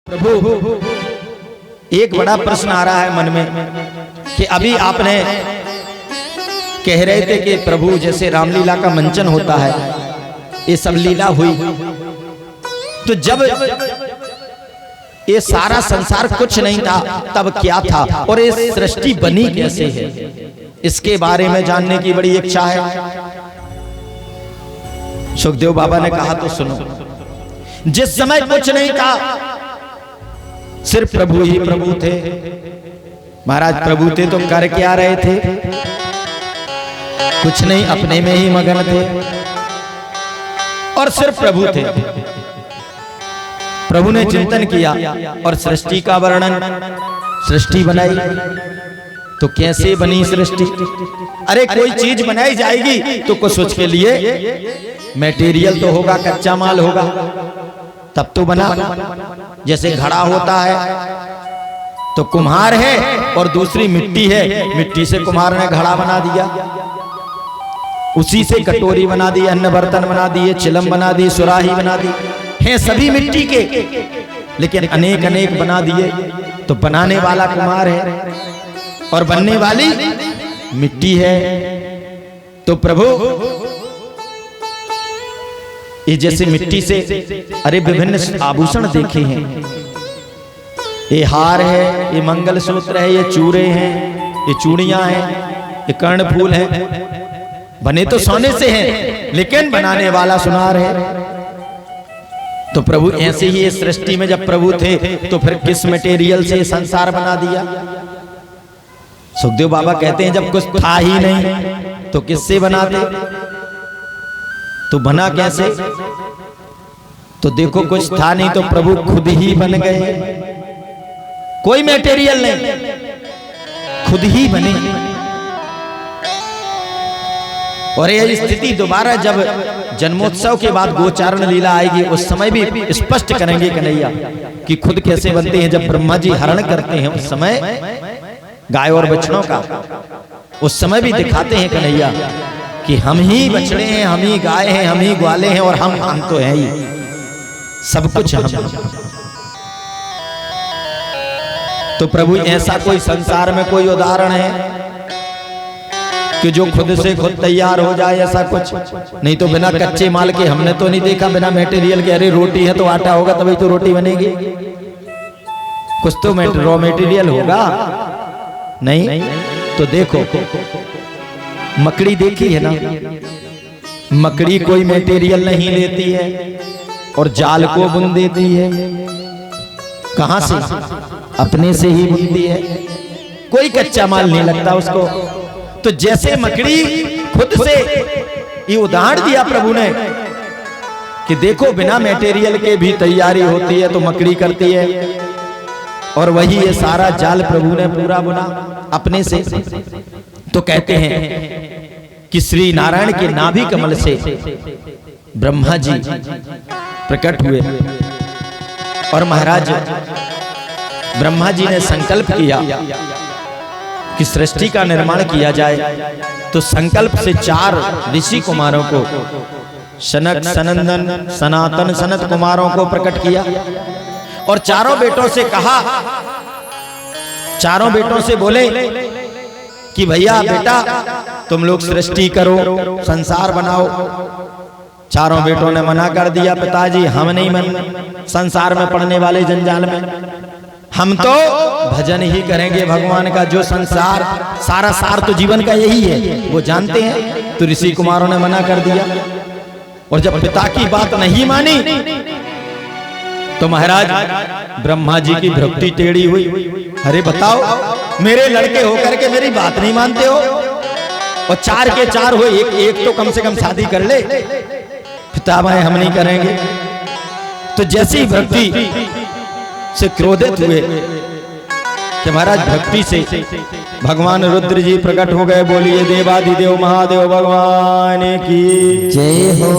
प्रभु, एक बड़ा प्रश्न आ रहा है मन में कि अभी आपने कह रहे थे कि प्रभु जैसे रामलीला का मंचन होता है, ये सब लीला हुई, तो जब ये सारा संसार कुछ नहीं था तब क्या था और ये सृष्टि बनी कैसे है, इसके बारे में जानने की बड़ी इच्छा है। सुखदेव बाबा ने कहा तो सुनो, जिस समय कुछ नहीं था सिर्फ प्रभु ही प्रभु थे। महाराज प्रभु थे तो कर क्या रहे थे? कुछ नहीं, अपने में ही मगन थे और सिर्फ प्रभु थे। प्रभु ने चिंतन किया और सृष्टि का वर्णन, सृष्टि बनाई। तो कैसे बनी सृष्टि? अरे कोई चीज बनाई जाएगी तो कुछ उसके लिए मटेरियल तो होगा, कच्चा माल होगा, तब तो बना। जैसे घड़ा होता है तो कुम्हार है और दूसरी मिट्टी है, मिट्टी से कुम्हार ने घड़ा बना दिया, उसी से कटोरी बना दी, अन्न बर्तन बना दिए, चिलम बना दी, सुराही बना दी, हैं सभी मिट्टी के, लेकिन अनेक अनेक बना दिए। तो बनाने वाला कुम्हार है और बनने वाली मिट्टी है। तो प्रभु ये जैसे मिट्टी से अरे विभिन्न आभूषण देखे हैं, ये हार है, ये मंगलसूत्र है, ये चूड़े हैं, ये चूड़ियां हैं, ये कर्णफूल हैं, बने तो सोने से हैं लेकिन बनाने वाला सुनार है। तो प्रभु ऐसे ही इस सृष्टि में जब प्रभु थे तो फिर किस मटेरियल से संसार बना दिया? सुखदेव बाबा कहते हैं जब कुछ था ही नहीं तो किससे बनाते? तो बना कैसे? तो देखो कुछ था नहीं तो प्रभु खुद ही बन गए, कोई मटेरियल नहीं, खुद ही बने। और यह स्थिति दोबारा जब जन्मोत्सव के बाद गोचारण लीला आएगी उस समय भी स्पष्ट करेंगे कन्हैया कि खुद कैसे बनते हैं। जब ब्रह्मा जी हरण करते हैं उस समय गाय और बछड़ों का, उस समय भी दिखाते हैं कन्हैया कि हम ही बछड़े हैं, हम ही गाय हैं, हम ही ग्वाले हैं और हम तो हैं ही, सब कुछ हम। तो प्रभु ऐसा कोई संसार में कोई उदाहरण है कि जो खुद से खुद तैयार हो जाए? ऐसा कुछ नहीं। तो बिना कच्चे माल के हमने तो नहीं देखा, बिना मटेरियल के। अरे रोटी है तो आटा होगा तभी तो रोटी बनेगी, कुछ तो रॉ मटेरियल होगा नहीं। तो देखो मकड़ी देखी है ना, मकड़ी कोई मटेरियल नहीं लेती है और जाल को बुन देती है। कहां से? अपने से ही बुनती है, कोई कच्चा माल नहीं लगता उसको। तो जैसे मकड़ी खुद से, ये उदाहरण दिया प्रभु ने कि देखो बिना मटेरियल के भी तैयारी होती है तो मकड़ी करती है, और वही ये सारा जाल प्रभु ने पूरा बुना अपने से। तो कहते हैं कि श्री नारायण के नाभि कमल से ब्रह्मा जी प्रकट हुए और महाराज ब्रह्मा जी ने संकल्प किया कि सृष्टि का निर्माण किया जाए। तो संकल्प से 4 ऋषि कुमारों को, सनक, सनंदन, सनातन, सनत कुमारों को प्रकट किया और चारों बेटों से कहा, चारों बेटों से बोले कि भैया बेटा तुम लोग सृष्टि करो, संसार बनाओ। चारों बेटों ने मना कर दिया, पिताजी हम नहीं मन संसार में पड़ने वाले जंजाल में, हम तो भजन ही करेंगे भगवान का। जो संसार सारा सार तो जीवन का यही है, वो जानते हैं। तो ऋषि कुमारों ने मना कर दिया और जब पिता की बात नहीं मानी तो महाराज ब्रह्मा जी की भक्ति टेढ़ी हुई। अरे बताओ, मेरे लड़के होकर के मेरी बात नहीं मानते हो, और 4 के 4 हो, एक तो कम से कम शादी कर ले। पितामह हम नहीं करेंगे। तो जैसे ही भक्ति से क्रोधित हुए कि महाराज भक्ति से भगवान रुद्र जी प्रकट हो गए। बोलिए देवाधिदेव महादेव भगवान की जय हो।